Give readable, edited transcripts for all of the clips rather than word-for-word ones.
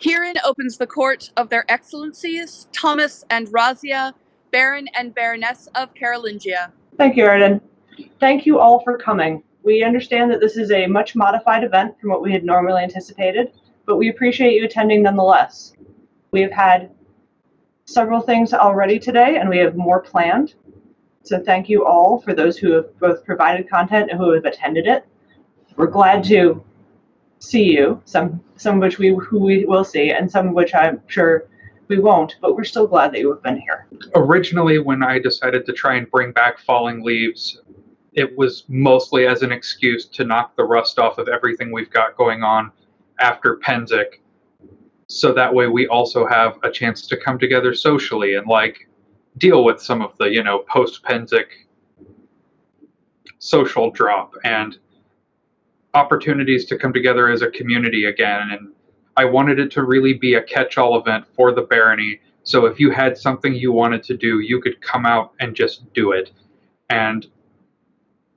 Herein opens the court of their excellencies, Thomas and Razia, Baron and Baroness of Carolingia. Thank you, Arden. Thank you all for coming. We understand that this is a much modified event from what we had normally anticipated, but we appreciate you attending nonetheless. We have had several things already today, and we have more planned. So thank you all for those who have both provided content and who have attended it. We're glad to see you, some of which we will see, and some of which I'm sure we won't, but we're still glad that you have been here. Originally, when I decided to try and bring back Falling Leaves, it was mostly as an excuse to knock the rust off of everything we've got going on after Penzic, so that way we also have a chance to come together socially and deal with some of the post Penzic social drop and opportunities to come together as a community again. And I wanted it to really be a catch-all event for the barony, so if you had something you wanted to do, you could come out and just do it. And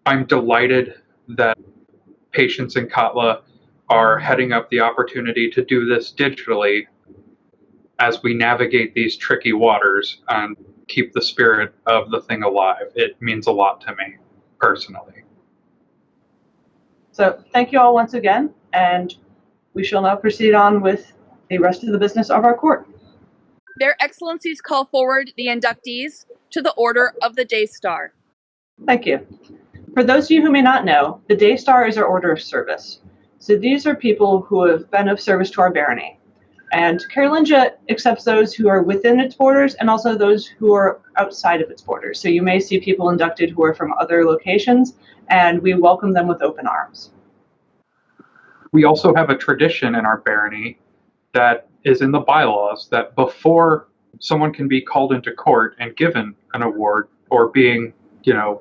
I'm delighted that Patience and Katla are heading up the opportunity to do this digitally as we navigate these tricky waters and keep the spirit of the thing alive. It means a lot to me, personally. So thank you all once again, and we shall now proceed on with the rest of the business of our court. Their excellencies call forward the inductees to the Order of the Daystar. Thank you. For those of you who may not know, the Daystar is our order of service. So these are people who have been of service to our barony. And Carolingia accepts those who are within its borders and also those who are outside of its borders. So you may see people inducted who are from other locations, and we welcome them with open arms. We also have a tradition in our barony that is in the bylaws that before someone can be called into court and given an award or being,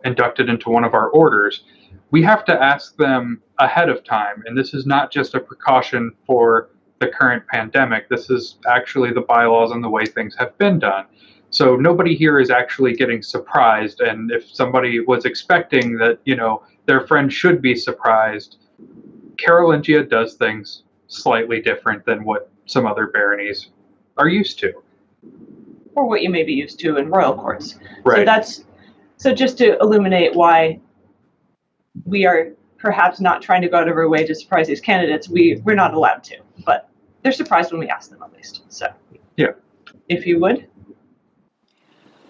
inducted into one of our orders, we have to ask them ahead of time. And this is not just a precaution for the current pandemic. This is actually the bylaws and the way things have been done. So nobody here is actually getting surprised. And if somebody was expecting that, their friend should be surprised, Carolingia does things slightly different than what some other baronies are used to. Or what you may be used to in royal courts. Right. So just to illuminate why we are perhaps not trying to go out of our way to surprise these candidates, we're not allowed to, but they're surprised when we ask them at least. So yeah, if you would.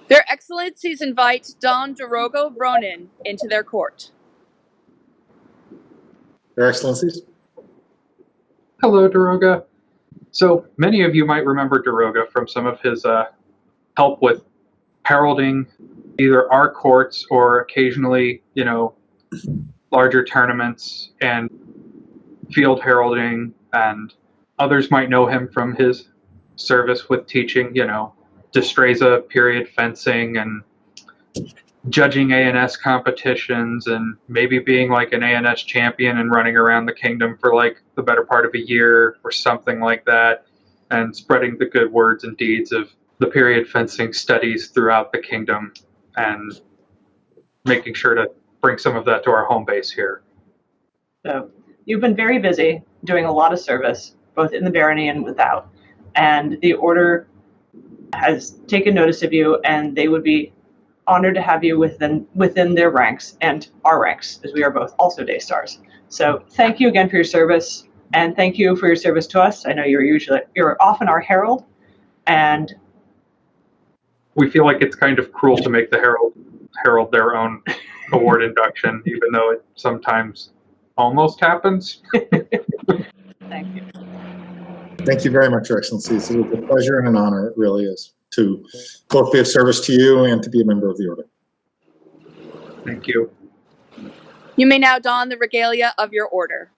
Their excellencies invite Don Dorogo Ronin into their court. Your Excellencies. Hello, Daroga. So many of you might remember Daroga from some of his help with heralding either our courts or occasionally, larger tournaments and field heralding, and others might know him from his service with teaching, Destreza period fencing and judging ANS competitions and maybe being an ANS champion and running around the kingdom for the better part of a year or something like that, and spreading the good words and deeds of the period fencing studies throughout the kingdom and making sure to bring some of that to our home base here. So you've been very busy doing a lot of service, both in the barony and without. And the order has taken notice of you, and they would be honored to have you within their ranks and our ranks, as we are both also Daystars. So thank you again for your service, and thank you for your service to us. I know you're often our herald, and we feel like it's kind of cruel to make the herald their own award induction, even though it sometimes almost happens. Thank you. Thank you very much, Your Excellencies. It was a pleasure and an honor, it really is, to both be of service to you and to be a member of the order. Thank you. You may now don the regalia of your order.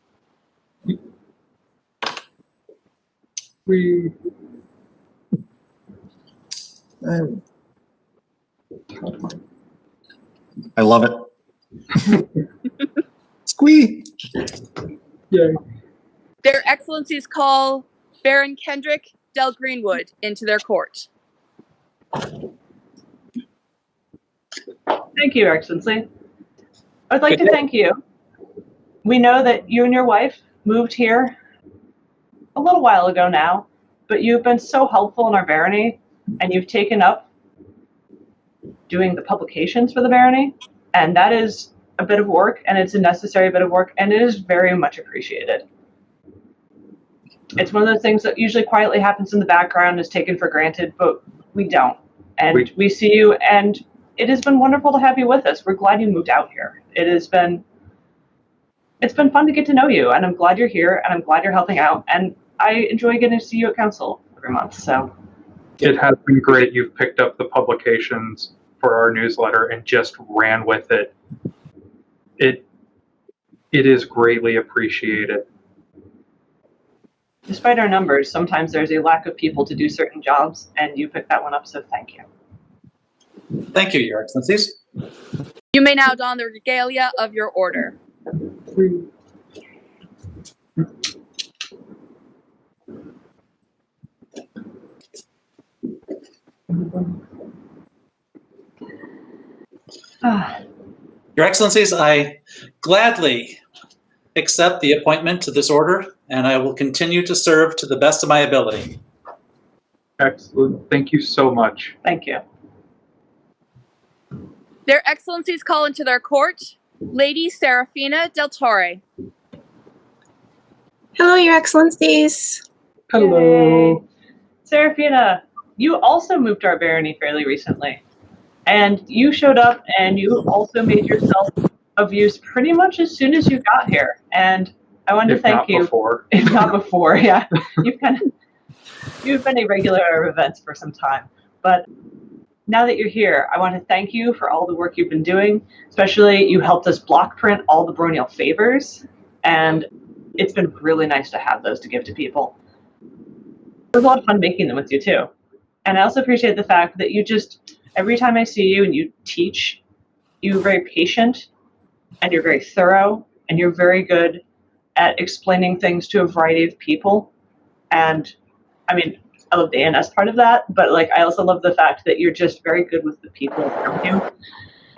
I love it. Squee! Yay. Their excellencies call Baron Kendrick Del Greenwood into their court. Thank you, Your Excellency. I'd like to thank you. We know that you and your wife moved here a little while ago now, but you've been so helpful in our barony, and you've taken up doing the publications for the barony, and that is a bit of work, and it's a necessary bit of work, and it is very much appreciated. It's one of those things that usually quietly happens in the background, is taken for granted, but we don't. And we see you, and it has been wonderful to have you with us. We're glad you moved out here. It's been fun to get to know you, and I'm glad you're here, and I'm glad you're helping out, and I enjoy getting to see you at council every month. So It has been great. You've picked up the publications for our newsletter and just ran with it. It is greatly appreciated. despite our numbers, sometimes there's a lack of people to do certain jobs, and you picked that one up, so thank you. Thank you, Your Excellencies. You may now don the regalia of your order. Your Excellencies, I gladly accept the appointment to this order, and I will continue to serve to the best of my ability. Excellent. Thank you so much. Thank you. Their Excellencies call into their court Lady Serafina del Torre. Hello, Your Excellencies. Hello. Yay. Serafina, you also moved to our barony fairly recently. And you showed up, and you also made yourself of use pretty much as soon as you got here. And I wanted to If thank not you. before. If not before, yeah. You've been a regular at our events for some time. But now that you're here, I want to thank you for all the work you've been doing. Especially, you helped us block print all the baronial favors. And it's been really nice to have those to give to people. It was a lot of fun making them with you, too. And I also appreciate the fact that you just, every time I see you and you teach, you're very patient, and you're very thorough, and you're very good at explaining things to a variety of people. And, I mean, I love the ANS part of that, but, like, I also love the fact that you're just very good with the people around you,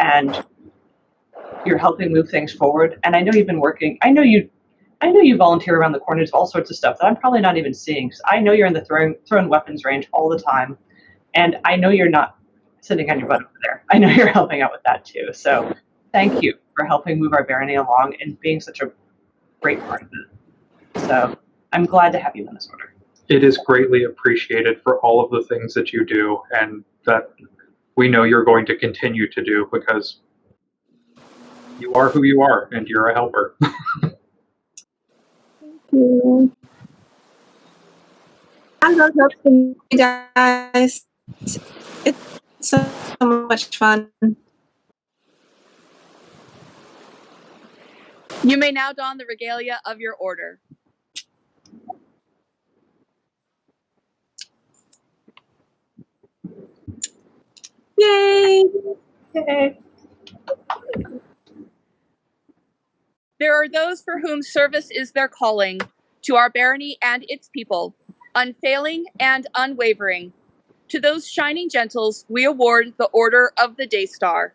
and you're helping move things forward. And I know you've been working, I know you volunteer around the corners of all sorts of stuff that I'm probably not even seeing. So I know you're in the thrown weapons range all the time. And I know you're not sitting on your butt over there. I know you're helping out with that too. So thank you for helping move our barony along and being such a great part of it. So I'm glad to have you in this order. It is greatly appreciated for all of the things that you do, and that we know you're going to continue to do, because you are who you are, and you're a helper. I love helping you guys. It's so much fun. You may now don the regalia of your order. Yay! Yay. There are those for whom service is their calling, to our barony and its people, unfailing and unwavering. To those shining gentles, we award the Order of the Day Star.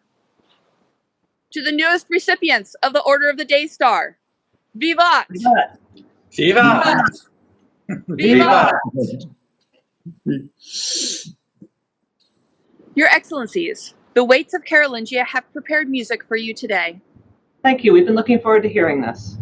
To the newest recipients of the Order of the Day Star, Vivat! Viva! Viva! Your Excellencies, the Waits of Carolingia have prepared music for you today. Thank you. We've been looking forward to hearing this.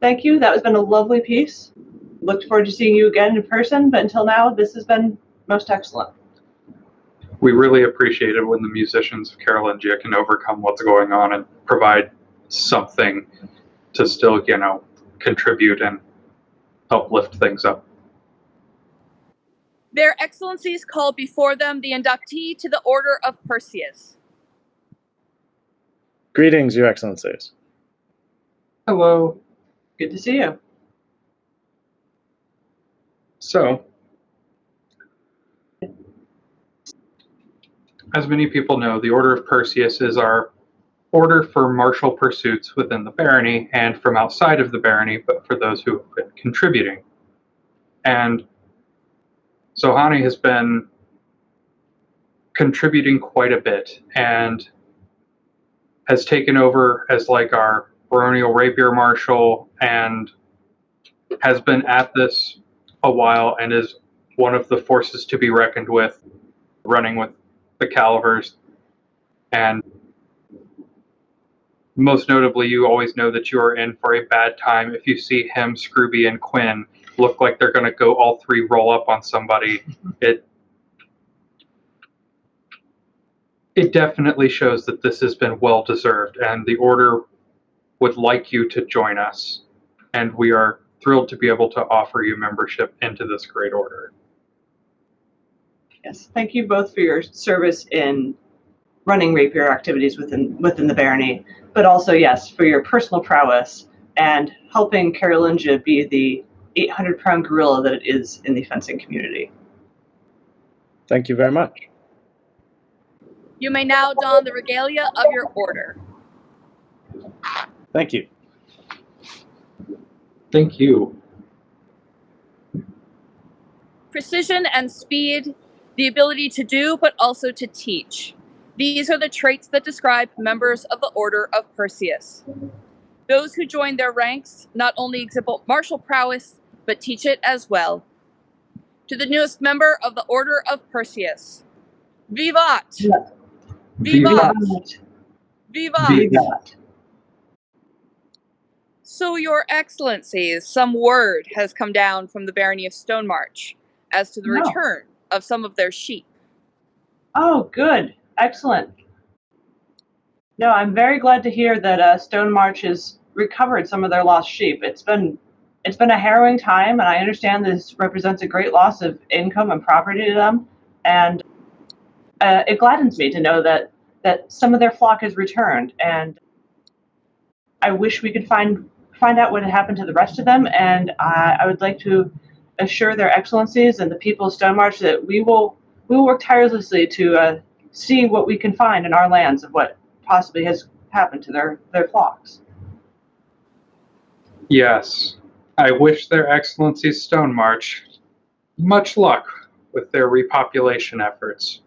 Thank you. That has been a lovely piece. Looked forward to seeing you again in person, but until now, this has been most excellent. We really appreciate it when the musicians of Carolingia can overcome what's going on and provide something to still, contribute and help lift things up. Their Excellencies call before them the inductee to the Order of Perseus. Greetings, Your Excellencies. Hello. Good to see you. So, as many people know, the Order of Perseus is our order for martial pursuits within the barony and from outside of the barony, but for those who have been contributing. And Zohani has been contributing quite a bit and has taken over as like our baronial rapier marshal and has been at this a while and is one of the forces to be reckoned with, running with the Calivers. And most notably, you always know that you are in for a bad time if you see him, Scrooby, and Quinn look like they're going to go all three roll up on somebody. It definitely shows that this has been well deserved, and the Order would like you to join us. And we are thrilled to be able to offer you membership into this great order. Yes, thank you both for your service in running rapier activities within the barony, but also, yes, for your personal prowess and helping Carolingia be the 800-pound gorilla that it is in the fencing community. Thank you very much. You may now don the regalia of your order. Thank you. Thank you. Precision and speed, the ability to do but also to teach. These are the traits that describe members of the Order of Perseus. Those who join their ranks not only exhibit martial prowess, but teach it as well. To the newest member of the Order of Perseus, Vivat! Vivat! Vivat! Vivat. So, Your Excellencies, some word has come down from the Barony of Stonemarch as to the No. return of some of their sheep. Oh, good. Excellent. No, I'm very glad to hear that Stonemarch has recovered some of their lost sheep. It's been a harrowing time, and I understand this represents a great loss of income and property to them. And it gladdens me to know that some of their flock has returned. And I wish we could find out what had happened to the rest of them. And I would like to assure their Excellencies and the people of Stonemarch that we will work tirelessly to see what we can find in our lands of what possibly has happened to their flocks. Yes, I wish their Excellencies Stonemarch much luck with their repopulation efforts.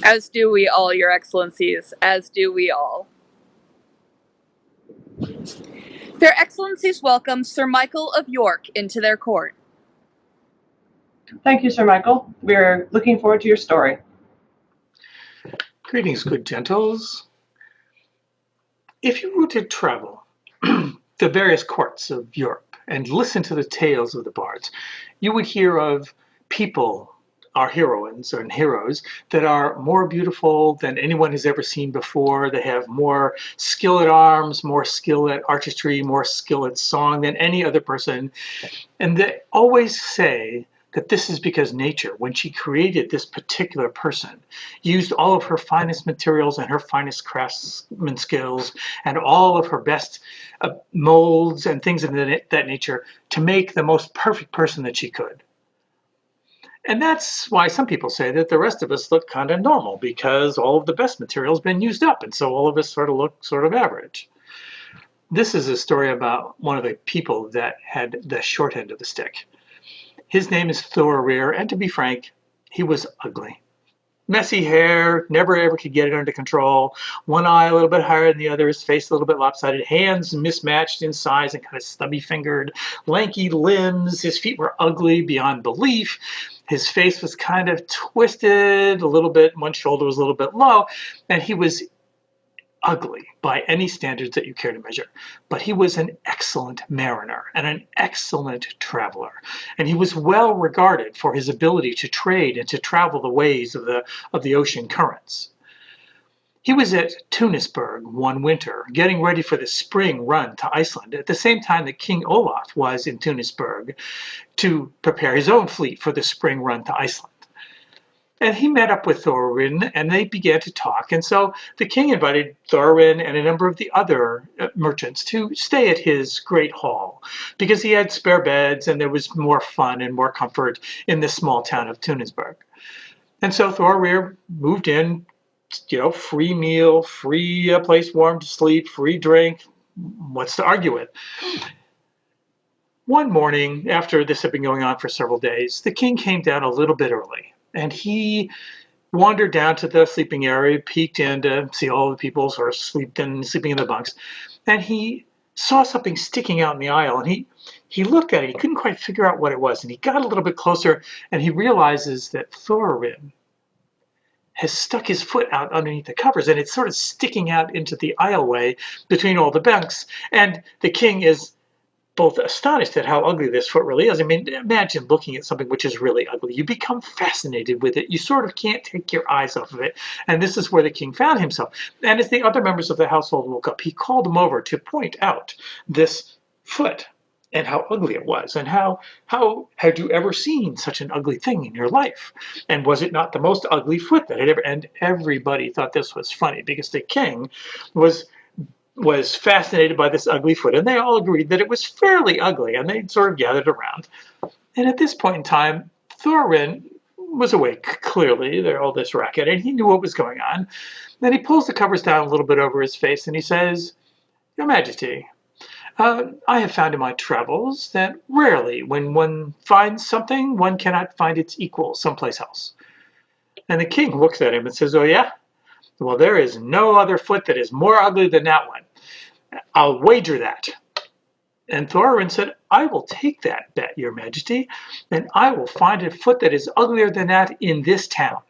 As do we all, Your Excellencies, as do we all. Their Excellencies welcome Sir Michael of York into their court. Thank you, Sir Michael. We're looking forward to your story. Greetings, good gentles. If you were to travel the various courts of Europe and listen to the tales of the bards, you would hear of people, our heroines and heroes, that are more beautiful than anyone has ever seen before. They have more skill at arms, more skill at artistry, more skill at song than any other person. And they always say that this is because nature, when she created this particular person, used all of her finest materials and her finest craftsman skills and all of her best molds and things of that nature to make the most perfect person that she could. And that's why some people say that the rest of us look kind of normal, because all of the best material has been used up, and so all of us sort of look sort of average. This is a story about one of the people that had the short end of the stick. His name is Thorir, and to be frank, he was ugly. Messy hair, never ever could get it under control. One eye a little bit higher than the other, his face a little bit lopsided, hands mismatched in size and kind of stubby-fingered, lanky limbs. His feet were ugly beyond belief. His face was kind of twisted a little bit. One shoulder was a little bit low, and he was ugly by any standards that you care to measure, but he was an excellent mariner and an excellent traveler, and he was well regarded for his ability to trade and to travel the ways of the ocean currents. He was at Tunisburg one winter, getting ready for the spring run to Iceland, at the same time that King Olaf was in Tunisburg to prepare his own fleet for the spring run to Iceland. And he met up with Thorin, and they began to talk. And so the king invited Thorin and a number of the other merchants to stay at his great hall, because he had spare beds and there was more fun and more comfort in the small town of Tunisburg. And so Thorir moved in, free meal, free place warm to sleep, free drink. What's to argue with? One morning, after this had been going on for several days, the king came down a little bit early. And he wandered down to the sleeping area, peeked in to see all the people sort of sleeping in the bunks. And he saw something sticking out in the aisle. And he looked at it. He couldn't quite figure out what it was. And he got a little bit closer, and he realizes that Thorin has stuck his foot out underneath the covers. And it's sort of sticking out into the aisleway between all the bunks. And the king is both astonished at how ugly this foot really is. I mean, imagine looking at something which is really ugly. You become fascinated with it. You sort of can't take your eyes off of it. And this is where the king found himself. And as the other members of the household woke up, he called them over to point out this foot and how ugly it was, and how had you ever seen such an ugly thing in your life? And was it not the most ugly foot that had ever? And everybody thought this was funny, because the king was fascinated by this ugly foot, and they all agreed that it was fairly ugly, and they sort of gathered around. And at this point in time, Thorin was awake, clearly. There's all this racket, and he knew what was going on. Then he pulls the covers down a little bit over his face, and he says, "Your Majesty, I have found in my travels that rarely, when one finds something, one cannot find its equal someplace else." And the king looks at him and says, "Oh yeah? Well, there is no other foot that is more ugly than that one. I'll wager that." And Thorin said, "I will take that bet, Your Majesty, and I will find a foot that is uglier than that in this town."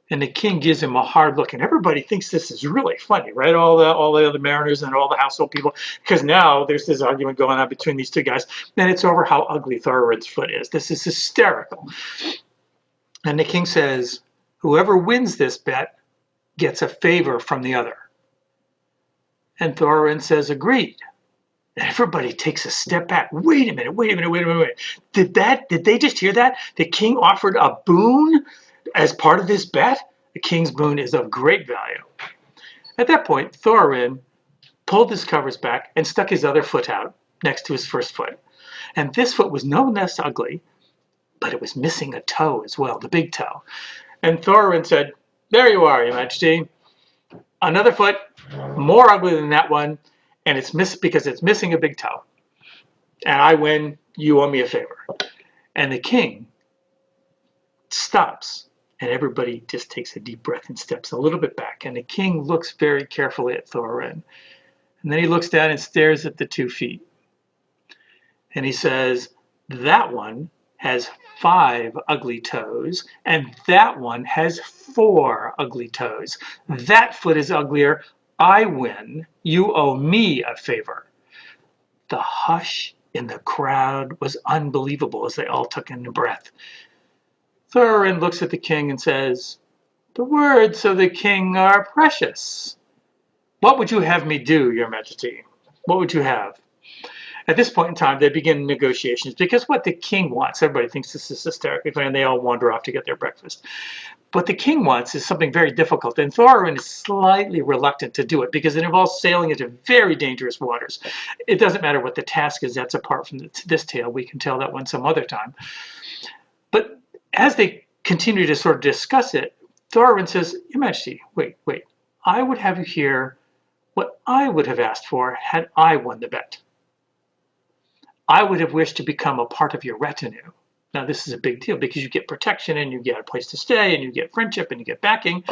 And the king gives him a hard look, and everybody thinks this is really funny, right? All the other mariners and all the household people, because now there's this argument going on between these two guys, and it's over how ugly Thorin's foot is. This is hysterical. And the king says, "Whoever wins this bet gets a favor from the other." And Thorin says, "Agreed." And everybody takes a step back. Wait a minute. Did they just hear that? The king offered a boon as part of this bet? The king's boon is of great value. At that point, Thorin pulled his covers back and stuck his other foot out next to his first foot. And this foot was no less ugly, but it was missing a toe as well, the big toe. And Thorin said, "There you are, Your Majesty. Another foot, more ugly than that one, and it's because it's missing a big toe. And I win, you owe me a favor." And the king stops, and everybody just takes a deep breath and steps a little bit back. And the king looks very carefully at Thorin. And then he looks down and stares at the 2 feet. And he says, "That one has 5 ugly toes, and that one has 4 ugly toes. That foot is uglier. I win. You owe me a favor." The hush in the crowd was unbelievable as they all took in a breath. Thorin looks at the king and says, "The words of the king are precious. What would you have me do, Your Majesty? What would you have?" At this point in time, they begin negotiations, because what the king wants, everybody thinks this is hysterically funny, and they all wander off to get their breakfast. What the king wants is something very difficult, and Thorin is slightly reluctant to do it, because it involves sailing into very dangerous waters. It doesn't matter what the task is, that's apart from this tale. We can tell that one some other time. But as they continue to sort of discuss it, Thorin says, "Your Majesty, wait. I would have you hear what I would have asked for had I won the bet. I would have wished to become a part of your retinue." Now, this is a big deal, because you get protection, and you get a place to stay, and you get friendship, and you get backing.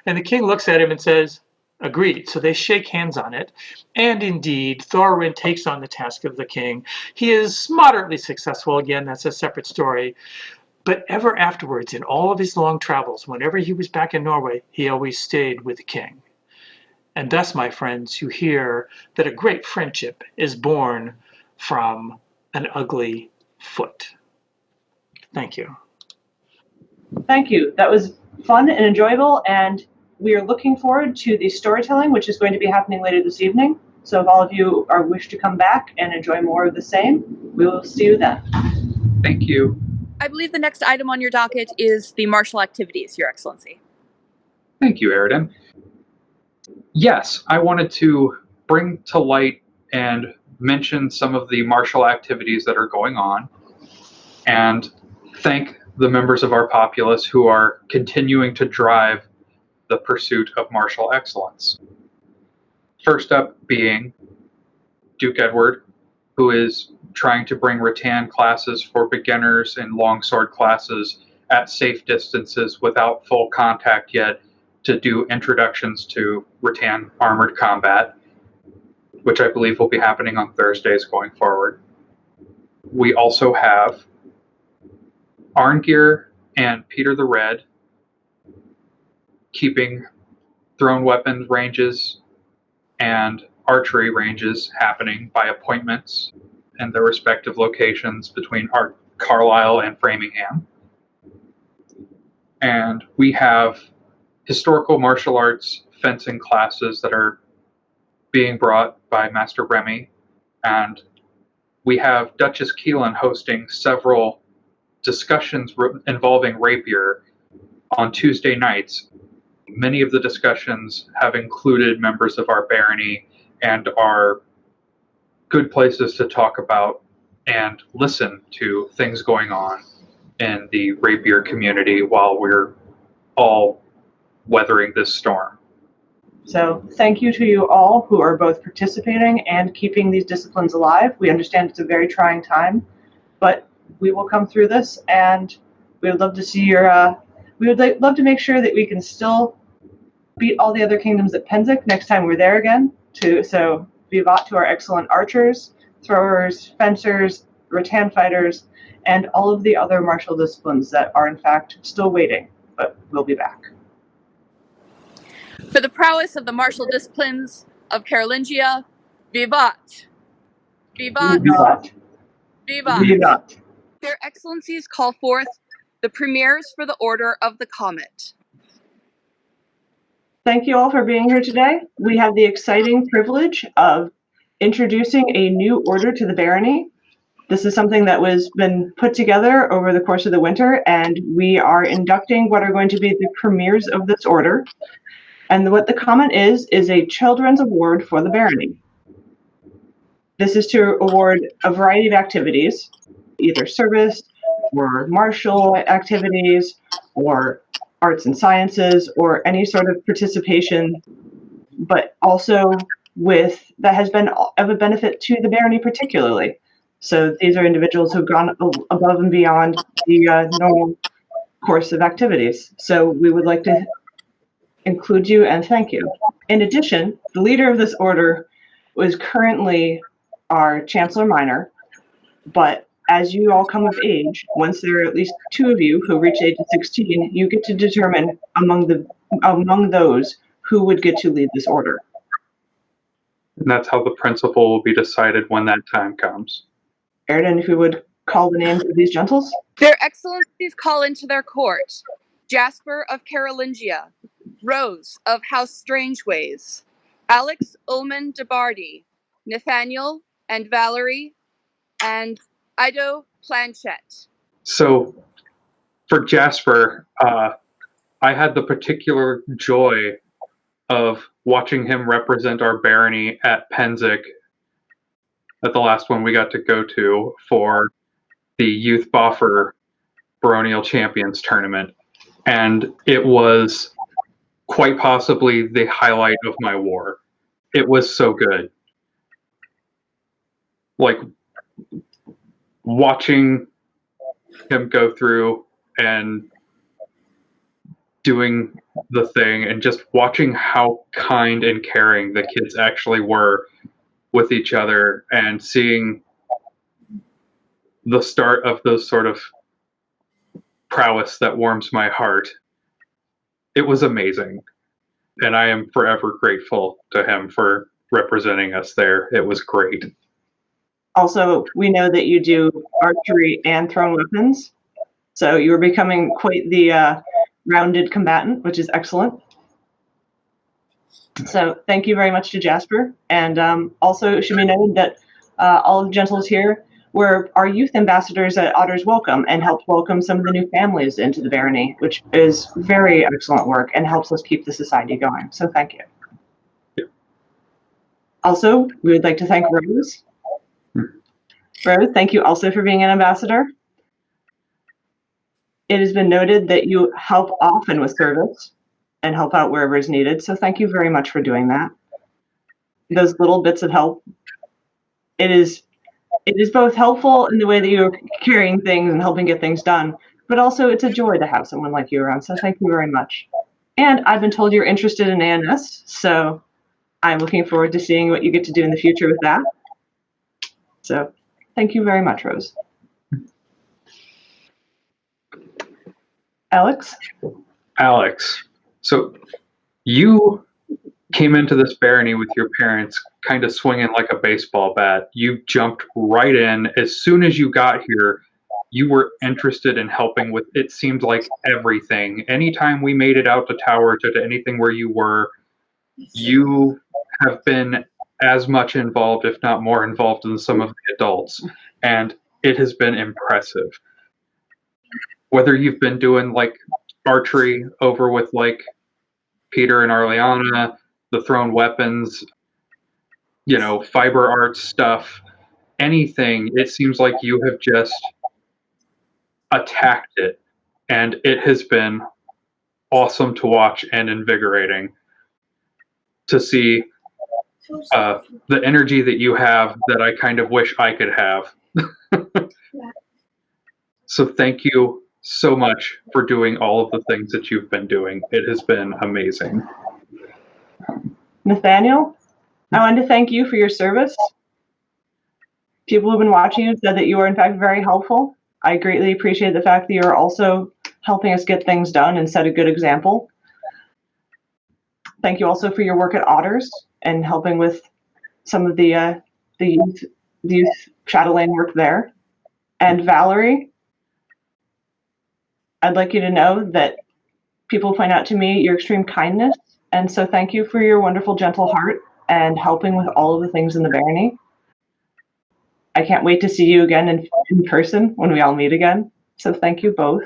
And the king looks at him and says, "Agreed." So they shake hands on it. And indeed, Thorin takes on the task of the king. He is moderately successful. Again, that's a separate story. But ever afterwards, in all of his long travels, whenever he was back in Norway, he always stayed with the king. And thus, my friends, you hear that a great friendship is born from an ugly foot. Thank you. Thank you. That was fun and enjoyable, and we are looking forward to the storytelling, which is going to be happening later this evening. So if all of you wish to come back and enjoy more of the same, we will see you then. Thank you. I believe the next item on your docket is the martial activities, Your Excellency. Thank you, Aridin. Yes, I wanted to bring to light and mention some of the martial activities that are going on and thank the members of our populace who are continuing to drive the pursuit of martial excellence. First up being Duke Edward, who is trying to bring rattan classes for beginners and longsword classes at safe distances without full contact yet to do introductions to rattan armored combat, which I believe will be happening on Thursdays going forward. We also have Arngeir and Peter the Red keeping thrown weapons ranges and archery ranges happening by appointments in their respective locations between Carlisle and Framingham. And we have historical martial arts fencing classes that are being brought by Master Remy, and we have Duchess Keelan hosting several discussions involving rapier on Tuesday nights. Many of the discussions have included members of our barony and are good places to talk about and listen to things going on in the rapier community while we're all weathering this storm. So thank you to you all who are both participating and keeping these disciplines alive. We understand it's a very trying time, but we will come through this, and we would love to see your, we would love to make sure that we can still beat all the other kingdoms at Pennsic next time we're there again. So vivat to our excellent archers, throwers, fencers, rattan fighters, and all of the other martial disciplines that are in fact still waiting, but we'll be back. For the prowess of the martial disciplines of Carolingia, vivat! Vivat! Vivat. Vivat! Vivat. Their Excellencies call forth the premiers for the Order of the Comet. Thank you all for being here today. We have the exciting privilege of introducing a new order to the barony. This is something that was been put together over the course of the winter, and we are inducting what are going to be the premiers of this order. And what the Comet is a children's award for the barony. This is to award a variety of activities, either service or martial activities or arts and sciences or any sort of participation, but also with that has been of a benefit to the barony particularly. So these are individuals who've gone above and beyond the normal course of activities. So we would like to include you and thank you. In addition, the leader of this order was currently our Chancellor Minor, but as you all come of age, once there are at least 2 of you who reach age of 16, you get to determine among those who would get to lead this order. And that's how the principal will be decided when that time comes. Aridin, if you would call the names of these gentles. Their Excellencies call into their court Jasper of Carolingia, Rose of House Strangeways, Alex Ullman de Bardi, Nathaniel and Valerie, and Ido Planchette. So for Jasper, I had the particular joy of watching him represent our barony at Pennsic at the last one we got to go to for the Youth Boffer Baronial Champions Tournament. And it was quite possibly the highlight of my war. It was so good. Like, watching him go through and doing the thing and just watching how kind and caring the kids actually were with each other and seeing the start of those sort of prowess that warms my heart. It was amazing. and I am forever grateful to him for representing us there. It was great. Also, we know that you do archery and thrown weapons, so you are becoming quite the rounded combatant, which is excellent. So thank you very much to Jasper. And also it should be noted that all of the gentles here were our youth ambassadors at Otter's Welcome and helped welcome some of the new families into the barony, which is very excellent work and helps us keep the society going. So thank you. Yeah. Also, we would like to thank Rose. Rose, thank you also for being an ambassador. It has been noted that you help often with service and help out wherever is needed. So thank you very much for doing that. Those little bits of help, it is both helpful in the way that you're carrying things and helping get things done, but also it's a joy to have someone like you around. So thank you very much. And I've been told you're interested in ANS, so I'm looking forward to seeing what you get to do in the future with that. So thank you very much, Rose. Alex? Alex, so you came into this barony with your parents kind of swinging like a baseball bat. You jumped right in. As soon as you got here, you were interested in helping with, it seemed like, everything. Anytime we made it out to towers or to anything where you were, you have been as much involved, if not more involved, than some of the adults. And it has been impressive. Whether you've been doing like archery over with like Peter and Arliana, the thrown weapons, you know, fiber arts stuff, anything, it seems like you have just attacked it. And it has been awesome to watch and invigorating to see the energy that you have that I kind of wish I could have. So thank you so much for doing all of the things that you've been doing. It has been amazing. Nathaniel, I wanted to thank you for your service. People who've been watching you said that you are in fact very helpful. I greatly appreciate the fact that you are also helping us get things done and set a good example. Thank you also for your work at Otters and helping with some of the youth Shadowland work there. And Valerie, I'd like you to know that people point out to me your extreme kindness, and so thank you for your wonderful, gentle heart and helping with all of the things in the barony. I can't wait to see you again in person when we all meet again, so thank you both.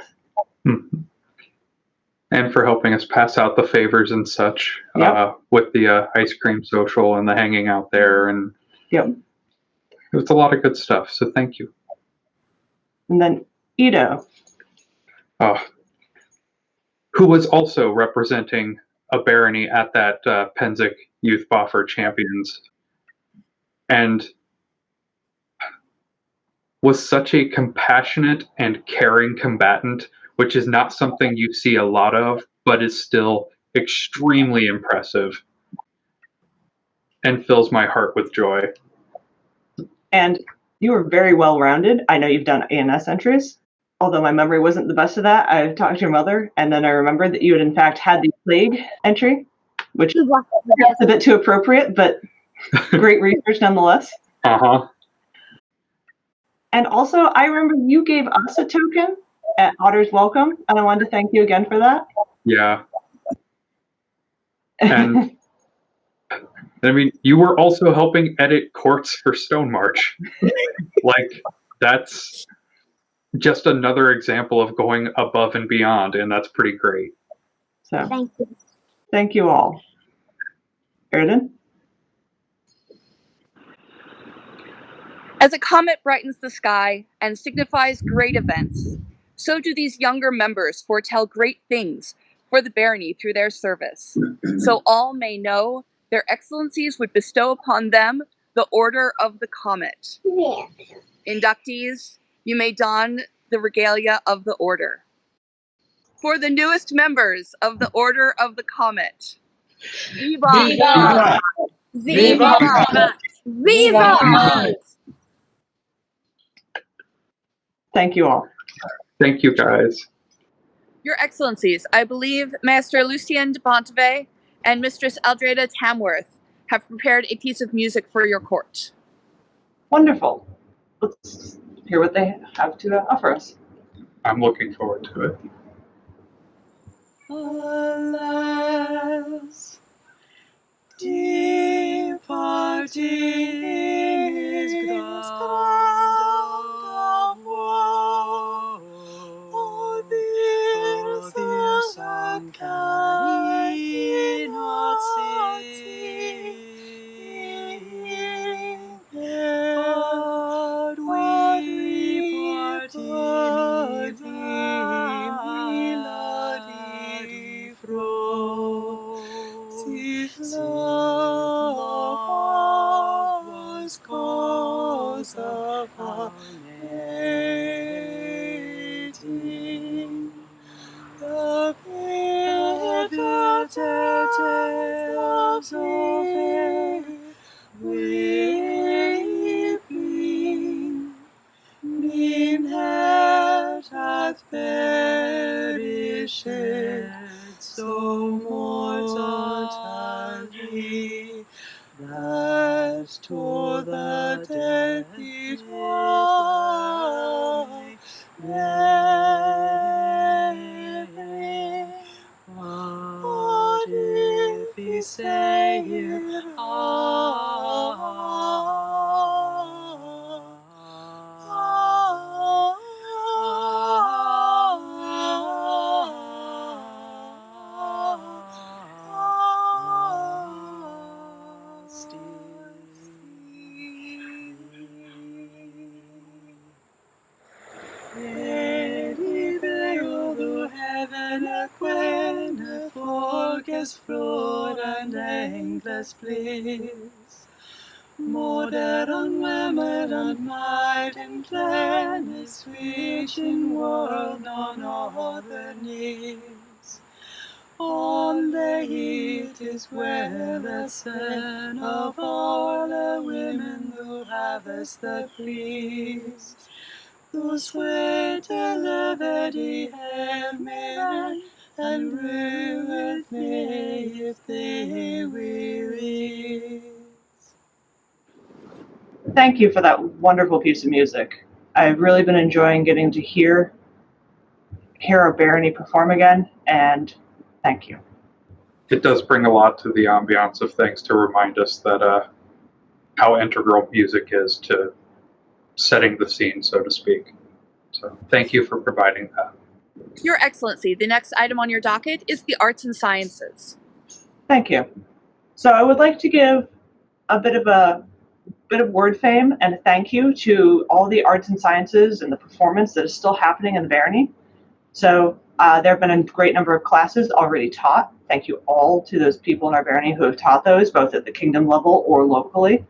And for helping us pass out the favors and such. Yep. With the ice cream social and the hanging out there. And Yep. it was a lot of good stuff, so thank you. And then Ito. Who was also representing a barony at that Penzic Youth Boffer Champions, and was such a compassionate and caring combatant, which is not something you see a lot of, but is still extremely impressive and fills my heart with joy. And you were very well-rounded. I know you've done ANS entries. Although my memory wasn't the best of that, I talked to your mother, and then I remembered that you had in fact had the plague entry, which is a bit too appropriate, but great research nonetheless. Uh-huh. And also, I remember you gave us a token at Otter's Welcome, and I wanted to thank you again for that. Yeah. And I mean, you were also helping edit courts for Stone March. Like, that's just another example of going above and beyond, and that's pretty great. So, Thank you. thank you all. Erden? As a comet brightens the sky and signifies great events, so do these younger members foretell great things for the barony through their service. So all may know their excellencies would bestow upon them the Order of the Comet. Yeah. Inductees, you may don the regalia of the Order. For the newest members of the Order of the Comet, Viva! Viva! Viva! Viva! Thank you all. Thank you, guys. Your Excellencies, I believe Master Lucien de Pontevay and Mistress Aldrada Tamworth have prepared a piece of music for your court. Wonderful. Let's hear what they have to offer us. I'm looking forward to it. Alas, departing is ground of woe. Oh, dear son, can he not sing? But we party fro. If love was cause of our mating, the bitter tales of weeping, mean head hath perished so mortally, that to the death it was. What if he say here, Lady Veil, though heaven acquaint forgets fraud and endless bliss, more that unmurmured and might in clearness which in world none other needs. On the it is well that son of all the women who have us the please, who swear to levity have me and ruin me if they weary. Thank you for that wonderful piece of music. I've really been enjoying getting to hear our barony perform again, and thank you. It does bring a lot to the ambiance of things to remind us that how integral music is to setting the scene, so to speak. So thank you for providing that. Your Excellency, the next item on your docket is the Arts and Sciences. Thank you. So I would like to give a bit of word fame and a thank you to all the arts and sciences and the performance that is still happening in the barony. So there have been a great number of classes already taught. Thank you all to those people in our barony who have taught those, both at the kingdom level or locally.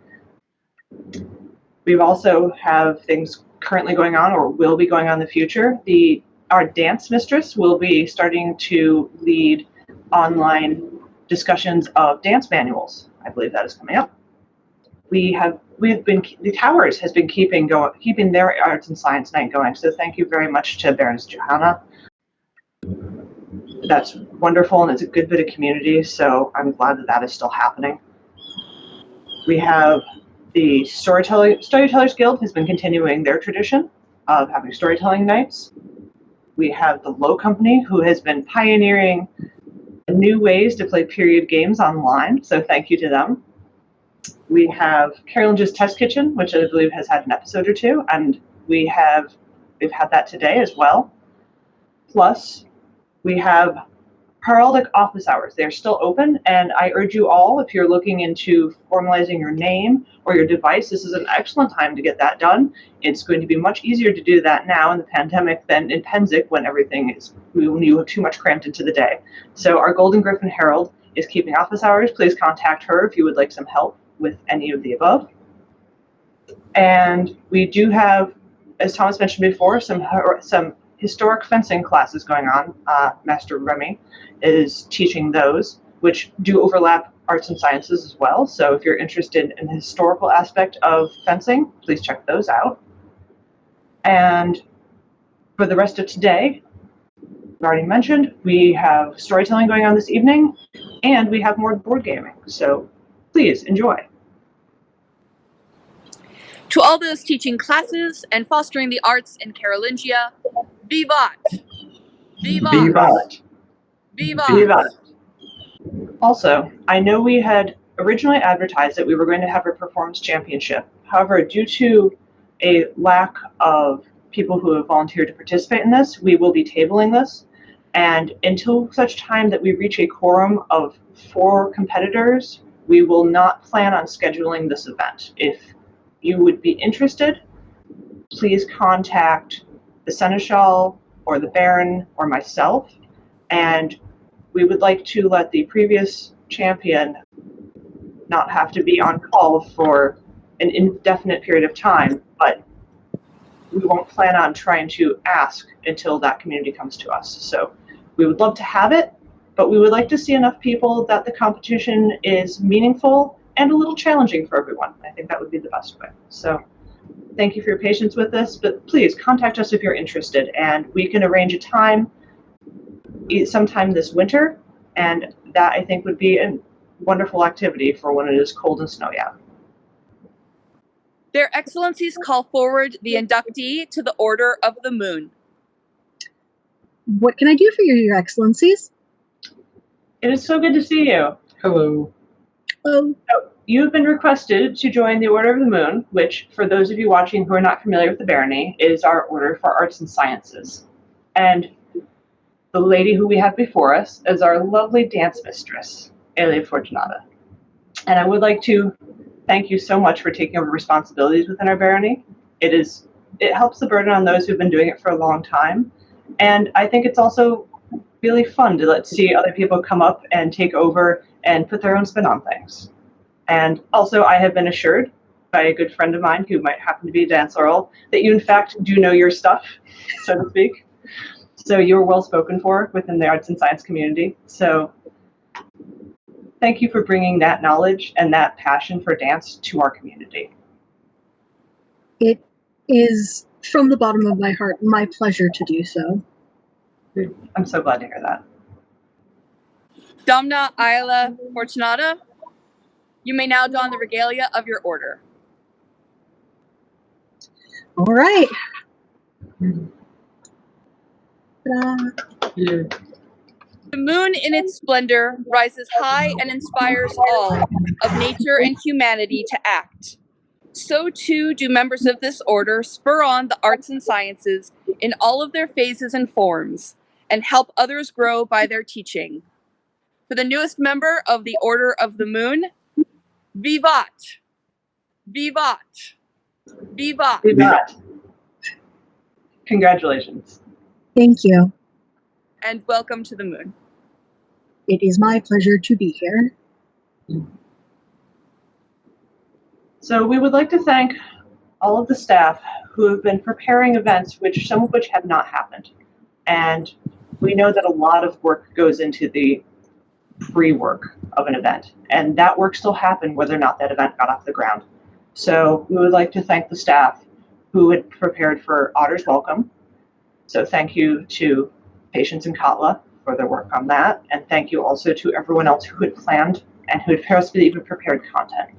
We also have things currently going on or will be going on in the future. Our dance mistress will be starting to lead online discussions of dance manuals. I believe that is coming up. The Towers has been keeping their arts and science night going. So thank you very much to Baroness Johanna. That's wonderful, and it's a good bit of community. So I'm glad that is still happening. We have the Storytellers Guild has been continuing their tradition of having storytelling nights. We have the Low Company, who has been pioneering new ways to play period games online. So thank you to them. We have Carolyn's Test Kitchen, which I believe has had an episode or two, and we've had that today as well. Plus, we have Heraldic office hours. They're still open, and I urge you all, if you're looking into formalizing your name or your device, this is an excellent time to get that done. It's going to be much easier to do that now in the pandemic than in Penzic when you have too much crammed into the day. So our Golden Griffin Herald is keeping office hours. Please contact her if you would like some help with any of the above. And we do have, as Thomas mentioned before, some historic fencing classes going on. Master Remy is teaching those, which do overlap arts and sciences as well. So if you're interested in the historical aspect of fencing, please check those out. And for the rest of today, I've already mentioned, we have storytelling going on this evening. And we have more board gaming, so please enjoy. To all those teaching classes and fostering the arts in Carolingia, vivat! Vivat! Vivat! Vivat! Vivat! Also, I know we had originally advertised that we were going to have a performance championship. However, due to a lack of people who have volunteered to participate in this, we will be tabling this. And until such time that we reach a quorum of 4 competitors, we will not plan on scheduling this event. If you would be interested, please contact the Seneschal or the Baron or myself, and we would like to let the previous champion not have to be on call for an indefinite period of time, but we won't plan on trying to ask until that community comes to us. So we would love to have it, but we would like to see enough people that the competition is meaningful and a little challenging for everyone. I think that would be the best way. So thank you for your patience with this, but please contact us if you're interested, and we can arrange a time sometime this winter, and that I think would be a wonderful activity for when it is cold and snowy out. Their Excellencies call forward the inductee to the Order of the Moon. What can I do for you, Your Excellencies? It is so good to see you. Hello. Oh, You have been requested to join the Order of the Moon, which, for those of you watching who are not familiar with the barony, is our Order for Arts and Sciences. And the lady who we have before us is our lovely dance mistress, Elia Fortunata. And I would like to thank you so much for taking over responsibilities within our barony. It helps the burden on those who've been doing it for a long time. And I think it's also really fun to see other people come up and take over and put their own spin on things. And also, I have been assured by a good friend of mine who might happen to be a dance earl that you in fact do know your stuff, so to speak. So you're well spoken for within the arts and science community. So thank you for bringing that knowledge and that passion for dance to our community. it is from the bottom of my heart my pleasure to do so. I'm so glad to hear that. Domna Ayla Fortunata, you may now don the regalia of your order. All right. Yeah. The moon in its splendor rises high and inspires all of nature and humanity to act. So too do members of this order spur on the arts and sciences in all of their phases and forms, and help others grow by their teaching. For the newest member of the Order of the Moon, vivat! Vivat! Vivat! Vivat. Congratulations. Thank you. And welcome to the moon. It is my pleasure to be here. So we would like to thank all of the staff who have been preparing events, some of which have not happened. And we know that a lot of work goes into the pre-work of an event, and that work still happened whether or not that event got off the ground. So we would like to thank the staff who had prepared for Otter's Welcome. So thank you to Patience and Katla for their work on that, and thank you also to everyone else who had planned and who had possibly even prepared content.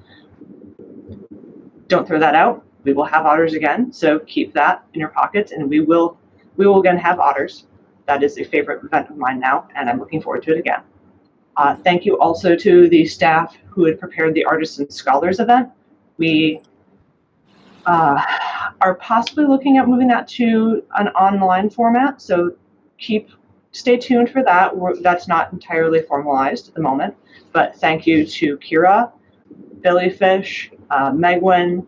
Don't throw that out. We will have otters again, so keep that in your pockets, and we will again have otters. That is a favorite event of mine now, and I'm looking forward to it again. Thank you also to the staff who had prepared the Artists and Scholars event. We are possibly looking at moving that to an online format, so stay tuned for that. That's not entirely formalized at the moment, but thank you to Kira, Billyfish, Megwin,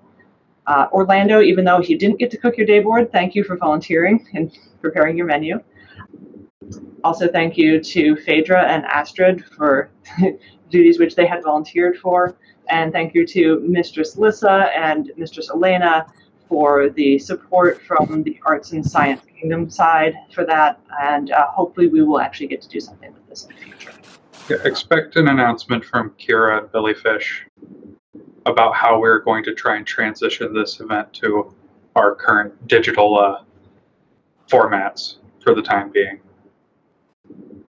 Orlando, even though he didn't get to cook your day board, thank you for volunteering and preparing your menu. Also thank you to Phaedra and Astrid for duties which they had volunteered for, and thank you to Mistress Lissa and Mistress Elena for the support from the Arts and Science Kingdom side for that, and hopefully we will actually get to do something with this in the future. Yeah, expect an announcement from Kira and Billyfish about how we're going to try and transition this event to our current digital formats for the time being.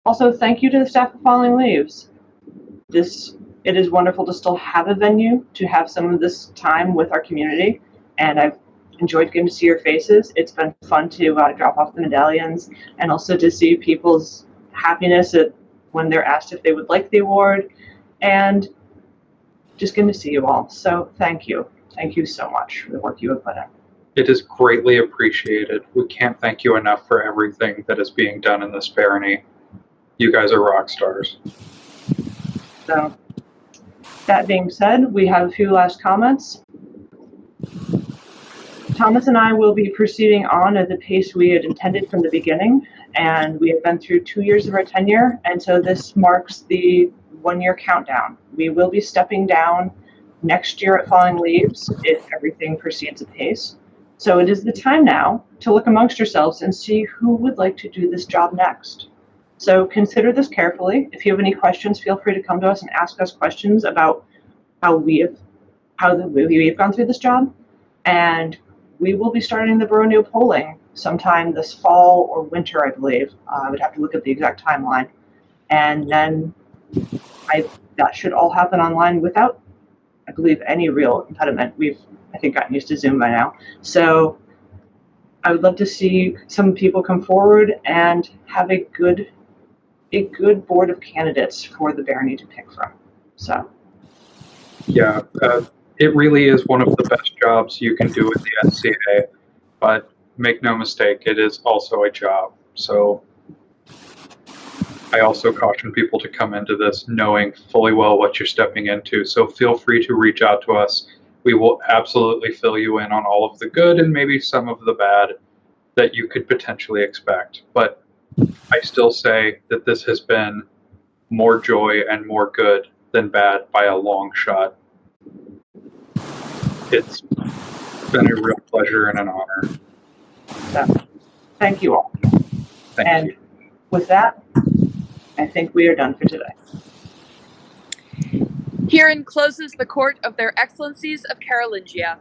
Also, thank you to the staff of Falling Leaves. It is wonderful to still have a venue, to have some of this time with our community, and I've enjoyed getting to see your faces. It's been fun to drop off the medallions and also to see people's happiness when they're asked if they would like the award, and just getting to see you all. So thank you. Thank you so much for the work you have put in. It is greatly appreciated. We can't thank you enough for everything that is being done in this barony. You guys are rock stars. So, that being said, we have a few last comments. Thomas and I will be proceeding on at the pace we had intended from the beginning, and we have been through 2 years of our tenure, and so this marks the 1-year countdown. We will be stepping down next year at Falling Leaves if everything proceeds apace. So it is the time now to look amongst yourselves and see who would like to do this job next. So consider this carefully. If you have any questions, feel free to come to us and ask us questions about how we have gone through this job. And we will be starting the Baronio polling sometime this fall or winter, I believe. I would have to look at the exact timeline. And then that should all happen online without, I believe, any real impediment. We've, I think, gotten used to Zoom by now. So I would love to see some people come forward and have a good board of candidates for the barony to pick from. So. Yeah, it really is one of the best jobs you can do with the SCA, but make no mistake, it is also a job. So I also caution people to come into this knowing fully well what you're stepping into. So feel free to reach out to us. We will absolutely fill you in on all of the good and maybe some of the bad that you could potentially expect. But I still say that this has been more joy and more good than bad by a long shot. It's been a real pleasure and an honor. So, thank you all. Thank you. With that, I think we are done for today. Herein closes the court of their excellencies of Carolingia.